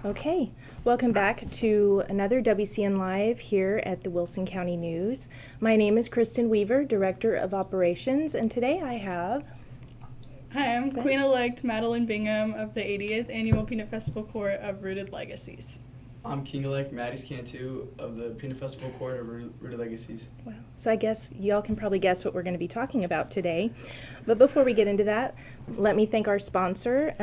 Okay, welcome back to another WCN Live here at the Wilson County News. My name is Kristen Weaver, Director of Operations, and today I have... Hi, I'm Queen-elect Madeline Bingham of the 80th Annual Peanut Festival Court of Rooted Legacies. I'm King-elect Maddie Cantu of the Peanut Festival Court of Rooted Legacies. Wow. So I guess y'all can probably guess what we're going to be talking about today. But before we get into that, let me thank our sponsor.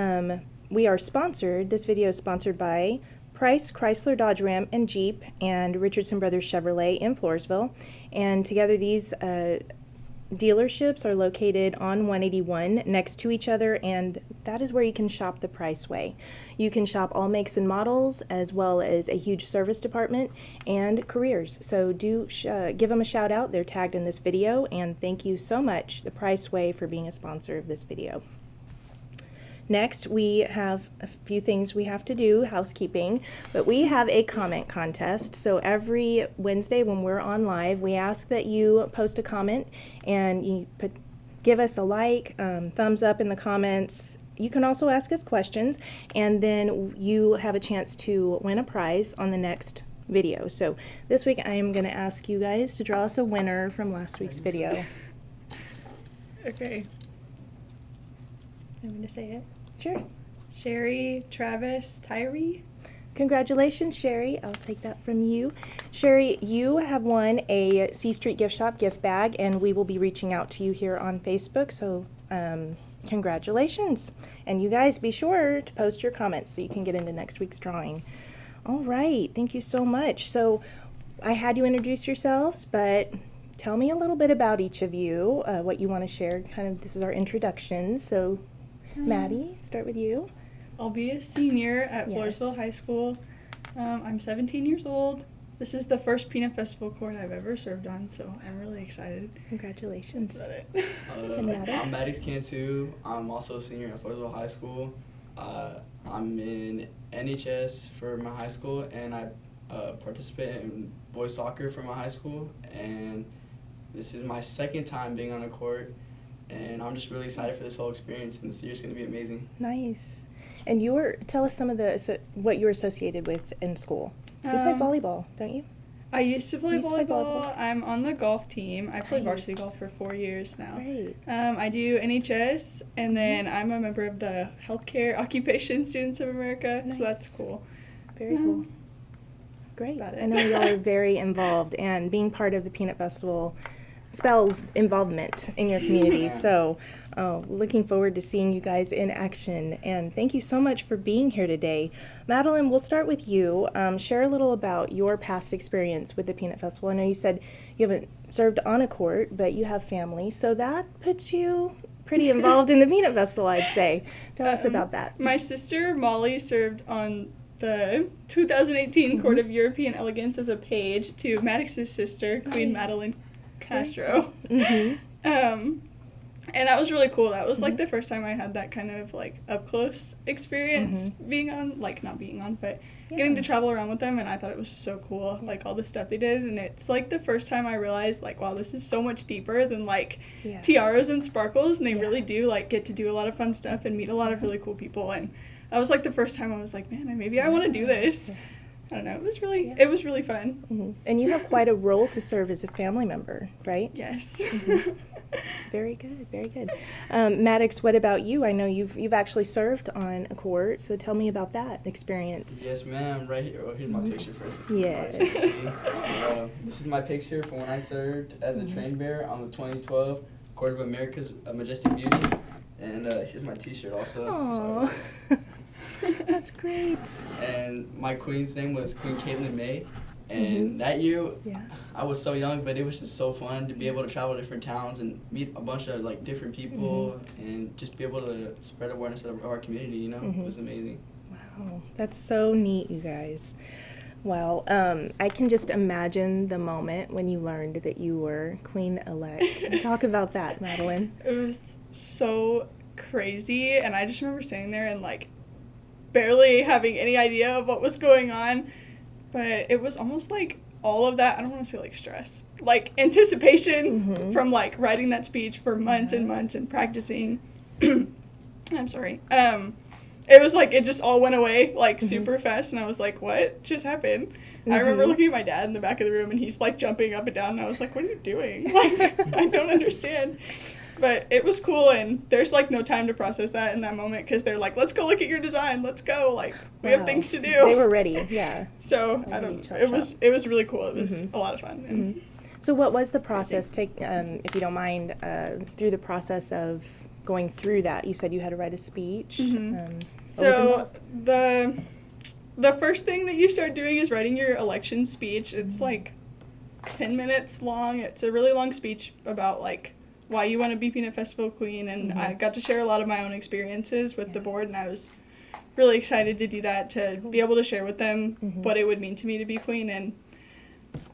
This video is sponsored by Price, Chrysler, Dodge, Ram, and Jeep, and Richardson Brothers Chevrolet in Floresville. And together these dealerships are located on 181 next to each other, and that is where you can shop the Price way. You can shop all makes and models, as well as a huge service department and careers. So do give them a shout out. They're tagged in this video, and thank you so much, the Price way, for being a sponsor of this video. Next, we have a few things we have to do, housekeeping, but we have a comment contest. So every Wednesday when we're on live, we ask that you post a comment and you give us a like, thumbs up in the comments. You can also ask us questions, and then you have a chance to win a prize on the next video. So this week I am going to ask you guys to draw us a winner from last week's video. Okay. I'm going to say it. Sure. Sherry, Travis, Tyree. Congratulations, Sherry. I'll take that from you. Sherry, you have won a C Street Gift Shop gift bag, and we will be reaching out to you here on Facebook, so congratulations. And you guys, be sure to post your comments so you can get into next week's drawing. All right, thank you so much. So I had you introduce yourselves, but tell me a little bit about each of you, what you want to share. This is our introduction, so Maddie, start with you. I'll be a senior at Yes. Floresville High School. I'm 17 years old. This is the first Peanut Festival court I've ever served on, so I'm really excited. Congratulations. That's it. I'm Maddie Cantu. I'm also a senior at Floresville High School. I'm in NHS for my high school, and I participate in boys soccer for my high school. And this is my second time being on a court, and I'm just really excited for this whole experience, and this year's going to be amazing. Nice. And tell us some of what you were associated with in school. You play volleyball, don't you? I used to play You used to play volleyball. volleyball. I'm on the golf team. I played Nice. varsity golf for 4 years now. Great. I do NHS, and then I'm a member of the Healthcare Occupation Students of America, Nice. so that's cool. Very cool. Great. That's about it. I know y'all are very involved, and being part of the Peanut Festival spells involvement in your community. Yeah. So looking forward to seeing you guys in action, and thank you so much for being here today. Madeline, we'll start with you. Share a little about your past experience with the Peanut Festival. I know you said you haven't served on a court, but you have family, so that puts you pretty involved in the Peanut Festival, I'd say. Tell us about that. My sister Molly served on the 2018 Court of European Elegance as a page to Maddox's sister, Queen Madeline Castro. And that was really cool. That was like the first time I had that kind of like up close experience being on, like not being on, but getting to travel around with them, and I thought it was so cool, like all the stuff they did. And it's like the first time I realized, like, wow, this is so much deeper than like tiaras and sparkles, and they really do like get to do a lot of fun stuff and meet a lot of really cool people. And that was like the first time I was like, man, maybe I want to do this. I don't know. It was really fun. And you have quite a role to serve as a family member, right? Yes. Very good, very good. Maddox, what about you? I know you've actually served on a court, so tell me about that experience. Yes, ma'am. Right here. Oh, here's my picture first. Yes. This is my picture from when I served as a train bearer on the 2012 Court of America's Majestic Beauty. And here's my T-shirt also. Aww. So That's great. and my queen's name was Queen Caitlin May. And that year, I was so young, but it was just so fun to be able to travel to different towns and meet a bunch of like different people and just be able to spread awareness of our community, you know? It was amazing. Wow, that's so neat, you guys. Wow, I can just imagine the moment when you learned that you were Queen-elect. Talk about that, Madeline. It was so crazy, and I just remember sitting there and like barely having any idea of what was going on, but it was almost like all of that, I don't want to say like stress, like anticipation from like writing that speech for months and months and practicing. I'm sorry. it was like it just all went away like super fast, and I was like, what just happened? I remember looking at my dad in the back of the room, and he's like jumping up and down, and I was like, what are you doing? Like, I don't understand. But it was cool, and there's like no time to process that in that moment, because they're like, let's go look at your design, let's go, like we have things to do. They were ready, yeah. So I don't know, it was really cool. It was a lot of fun. And so what was the process, if you don't mind, through the process of going through that? You said you had to write a speech. So the first thing that you start doing is writing your election speech. It's like 10 minutes long. It's a really long speech about like why you want to be Peanut Festival Queen, and I got to share a lot of my own experiences with the board, and I was really excited to do that, to be able to share with them what it would mean to me to be queen and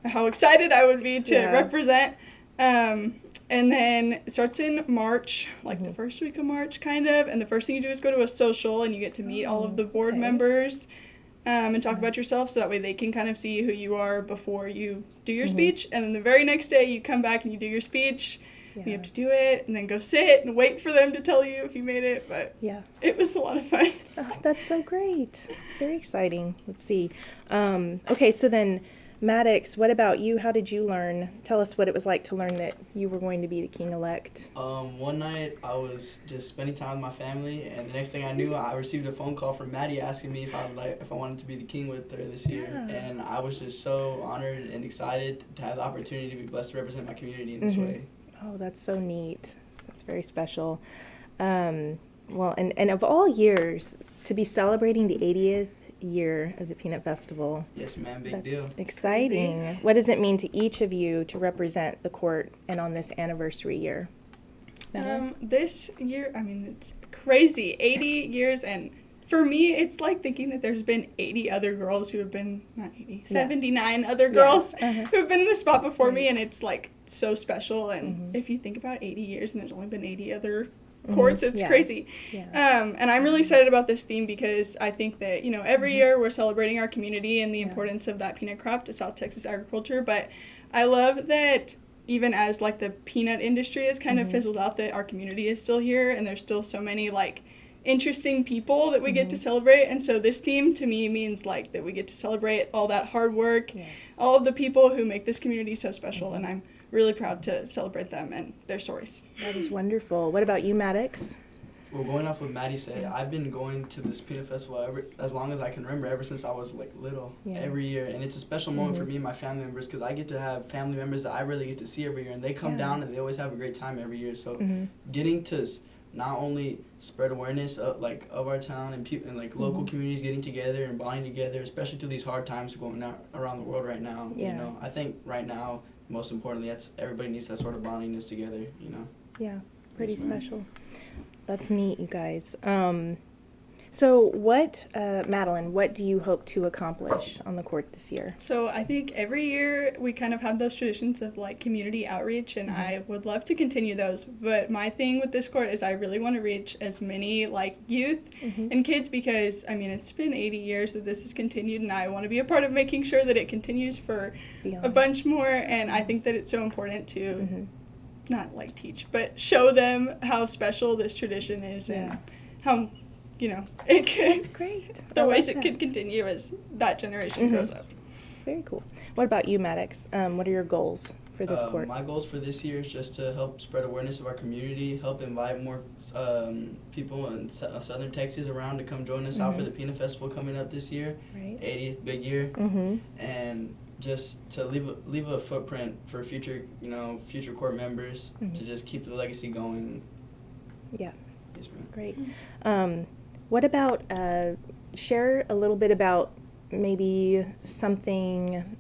how excited I would be to represent. And then it starts in March, like the first week of March kind of, and the first thing you do is go to a social, and you get to meet all of the board members and talk about yourself, so that way they can kind of see who you are before you do your speech. And then the very next day you come back and you do your speech. You have to do it and then go sit and wait for them to tell you if you made it, but it was a lot of fun. Oh, that's so great. Very exciting. Let's see. Okay, so then Maddox, what about you? How did you learn? Tell us what it was like to learn that you were going to be the king-elect. One night I was just spending time with my family, and the next thing I knew, I received a phone call from Maddie asking me if I wanted to be the king with her this year. And I was just so honored and excited to have the opportunity to be blessed to represent my community in this way. Oh, that's so neat. That's very special. Well, and of all years, to be celebrating the 80th year of the Peanut Festival. Yes, ma'am, big deal. Exciting. Crazy. What does it mean to each of you to represent the court and on this anniversary year? This year, I mean, it's crazy. 80 years, and for me, it's like thinking that there's been 80 other girls who have been, not 80, 79 other girls who have been in the spot before me, and it's like so special. And if you think about 80 years and there's only been 80 other courts, it's crazy. And I'm really excited about this theme, because I think that, you know, every year we're celebrating our community and the importance of that peanut crop to South Texas agriculture, but I love that even as like the peanut industry has kind of fizzled out, that our community is still here, and there's still so many like interesting people that we get to celebrate. And so this theme to me means like that we get to celebrate all that hard work, all of the people who make this community so special, and I'm really proud to celebrate them and their stories. That is wonderful. What about you, Maddox? Well, going off what Maddie said, I've been going to this peanut festival as long as I can remember, ever since I was like little, every year. And it's a special moment for me and my family members, because I get to have family members that I really get to see every year, and they come down and they always have a great time every year. So getting to not only spread awareness of our town and people and like local communities getting together and bonding together, especially through these hard times going on around the world right now. You know, I think right now, most importantly, everybody needs that sort of bondingness together. You know. Yeah, pretty special. That's neat, you guys. So what, Madeline, what do you hope to accomplish on the court this year? So I think every year we kind of have those traditions of like community outreach, and I would love to continue those. But my thing with this court is I really want to reach as many like youth and kids, because I mean, it's been 80 years that this has continued, and I want to be a part of making sure that it continues for a bunch more. And I think that it's so important to not like teach, but show them how special this tradition is and how, you know, it can, that's great. the ways it can continue as that generation grows up. Very cool. What about you, Maddox? What are your goals for this court? My goals for this year is just to help spread awareness of our community, help invite more people in Southern Texas around to come join us out for the Peanut Festival coming up this year, 80th big year, and just to leave a footprint for future court members to just keep the legacy going. Yeah. Yes, ma'am. Great. What about, share a little bit about maybe something,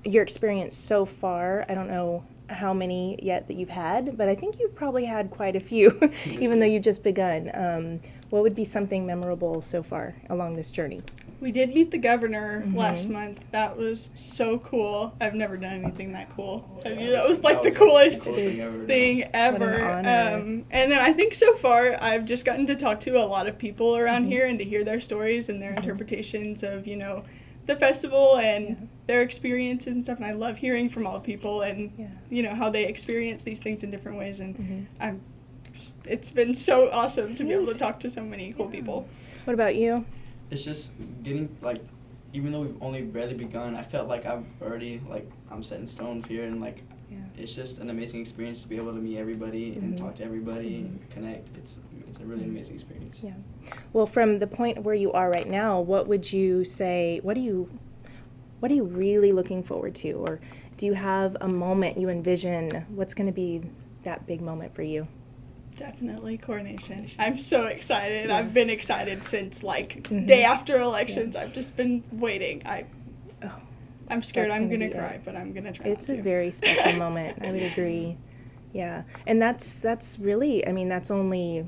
your experience so far. I don't know how many yet that you've had, but I think you've probably had quite a few, even though you've just begun. What would be something memorable so far along this journey? We did meet the governor last month. That was so cool. I've never done anything that cool. That was like the coolest thing ever. And then I think so far I've just gotten to talk to a lot of people around here and to hear their stories and their interpretations of, you know, the festival and their experiences and stuff. And I love hearing from all people and, you know, how they experience these things in different ways. And it's been so awesome to be able to Neat. talk to so many cool people. What about you? It's just getting, like, even though we've only barely begun, I felt like I've already, like, I'm set in stone here, and, like, Yeah. it's just an amazing experience to be able to meet everybody and Mhm. talk to everybody and Mhm. connect. It's a really amazing experience. Yeah. Well, from the point where you are right now, what would you say, what are you really looking forward to? Or do you have a moment you envision? What's going to be that big moment for you? Definitely coronation. I'm so excited. Yeah. I've been excited since like Mhm. day after elections. I've just been waiting. Oh, I'm scared That's I'm gonna gonna be cry, it. but I'm gonna try. it's not a to. very special moment. I would agree. Yeah. And that's really, I mean, that's only,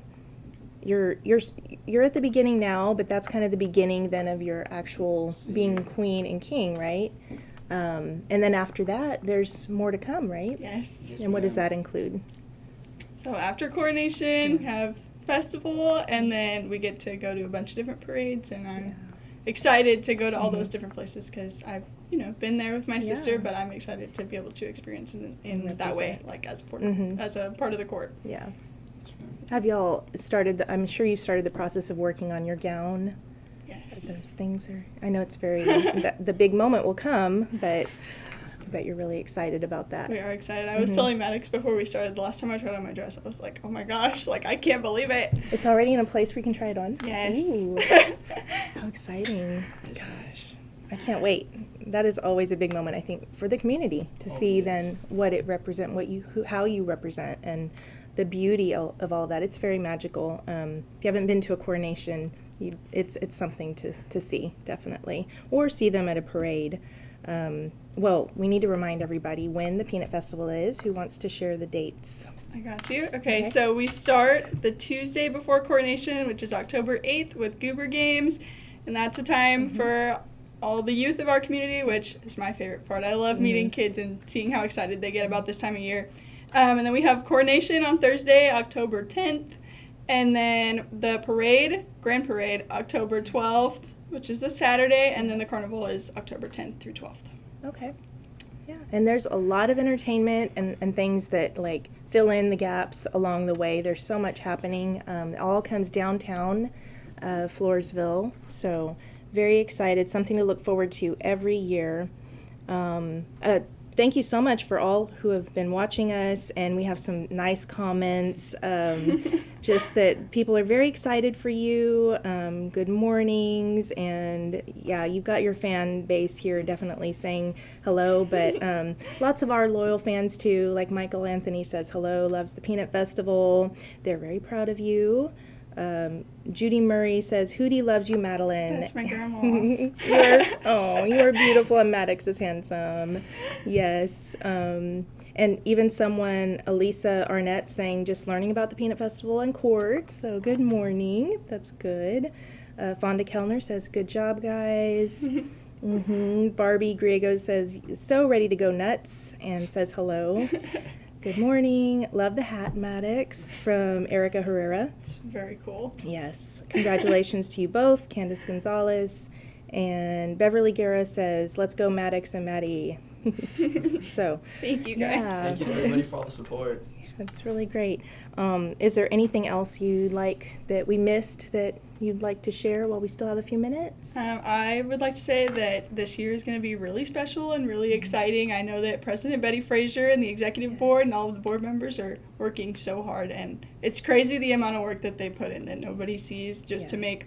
you're at the beginning now, but that's kind of the beginning then of your actual being queen and king, right? And then after that, there's more to come, right? Yes. Yes, And what does ma'am. that include? So after coronation, we Yeah. have festival, and then we get to go to a bunch of different parades, and I'm Yeah. excited to go to all Mhm. those different places because I've been there with my Yeah. sister, but I'm excited to be able to experience in And that way, represent. like as Mhm. as a part of the court. Yeah. Yes, ma'am. Have y'all started, I'm sure you've started the process of working on your gown. Yes. Those things are, I know it's very, the big moment will come, but I bet you're really excited about that. We are excited. I was Mhm. telling Maddox before we started, the last time I tried on my dress, I was like, oh my gosh, like I can't believe it. It's already in a place where you can try it on? Yes. Ooh, how exciting. Yes, ma'am. Gosh, I can't wait. That is always a big moment, I think, for the community to Oh, see yes. then what it represent, how you represent, and the beauty of all that. It's very magical. If you haven't been to a coronation, it's something to see, definitely, or see them at a parade. Well, we need to remind everybody when the Peanut Festival is. Who wants to share the dates? I got you. Okay, Okay. so we start the Tuesday before coronation, which is October 8th, with Goober Games, and that's a time Mhm. for all the youth of our community, which is my favorite part. I love meeting Mhm. kids and seeing how excited they get about this time of year. And then we have coronation on Thursday, October 10th, and then the parade, Grand Parade, October 12th, which is the Saturday, and then the carnival is October 10th through 12th. Okay. Yeah. And there's a lot of entertainment and things that like fill in the gaps along the way. There's so much happening. It all comes downtown Floresville. So very excited. Something to look forward to every year. Thank you so much for all who have been watching us, and we have some nice comments. Just that people are very excited for you. Good mornings, and yeah, you've got your fan base here definitely saying hello, but lots of our loyal fans too, like Michael Anthony says hello, loves the Peanut Festival. They're very proud of you. Judy Murray says, Hootie loves you, Madeline. That's my grandma. You are beautiful, and Maddox is handsome. Yes. And even someone, Elisa Arnett, saying, just learning about the Peanut Festival in court. So good morning. That's good. Fonda Kellner says, good job, guys. Barbie Griego says, so ready to go nuts, and says hello. Good morning. Love the hat, Maddox, from Erica Herrera. It's very cool. Yes. Congratulations to you both, Candace Gonzalez. And Beverly Guerra says, let's go, Maddox and Maddie. So, Thank you guys. Yeah. Thank you to everybody for all the support. that's really great. Is there anything else you'd like that we missed that you'd like to share while we still have a few minutes? I would like to say that this year is going to be really special and really exciting. I know that President Betty Frazier and the executive board and all of the board members are working so hard, and it's crazy the amount of work that they put in that nobody sees just to make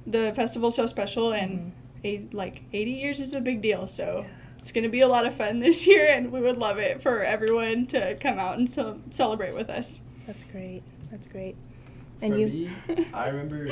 the festival so special. And 80 years is a big deal, so it's going to be a lot of fun this year, and we would love it for everyone to come out and celebrate with us. That's great. That's great. And For you? me, I remember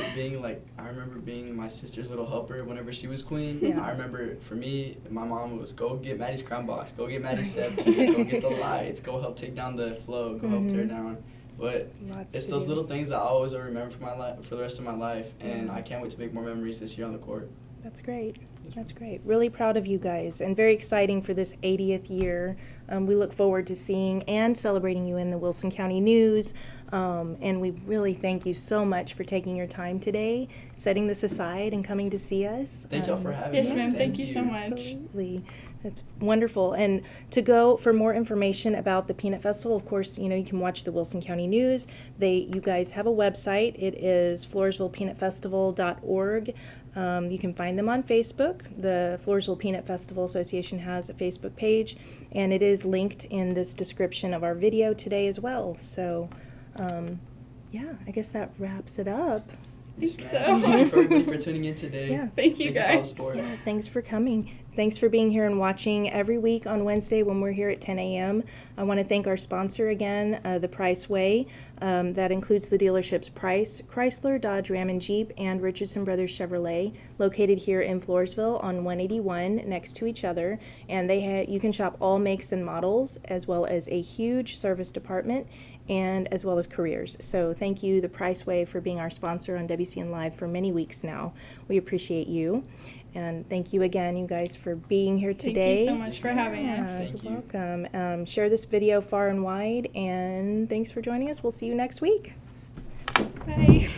being my sister's little helper whenever she was queen. Yeah. I remember for me, my mom was go get Maddie's crown box, go get Maddie's scepter, go get the lights, go help take down the float, go help tear down. But Lots it's to those do. little things that I always will remember for my life, for the rest of my life, and I can't wait to make more memories this year on the court. That's great. That's great. Really proud of you guys, and very exciting for this 80th year. We look forward to seeing and celebrating you in the Wilson County News. And we really thank you so much for taking your time today, setting this aside, and coming to see us. Thank y'all for having Yes, us. ma'am. Thank you so much. Absolutely. That's wonderful. And to go for more information about the Peanut Festival, of course, you can watch the Wilson County News. You guys have a website. It is floresvillepeanutfestival.org. You can find them on Facebook. The Floresville Peanut Festival Association has a Facebook page, and it is linked in this description of our video today as well. So, yeah, I guess that wraps it up. I think Yes, so. ma'am. Thank you for everybody for tuning in today. Yeah. Thank you, for all the guys. support. Yeah, thanks for coming. Thanks for being here and watching every week on Wednesday when we're here at 10 a.m. I want to thank our sponsor again, the Price Way. That includes the dealerships Price, Chrysler, Dodge, Ram, and Jeep, and Richardson Brothers Chevrolet, located here in Floresville on 181 next to each other. And you can shop all makes and models, as well as a huge service department, and as well as careers. So thank you, the Price Way, for being our sponsor on WCN Live for many weeks now. We appreciate you. And thank you again, you guys, for being here today. Thank you so much for having Yeah, us. Thank you're you. welcome. Share this video far and wide, and thanks for joining us. We'll see you next week. Bye.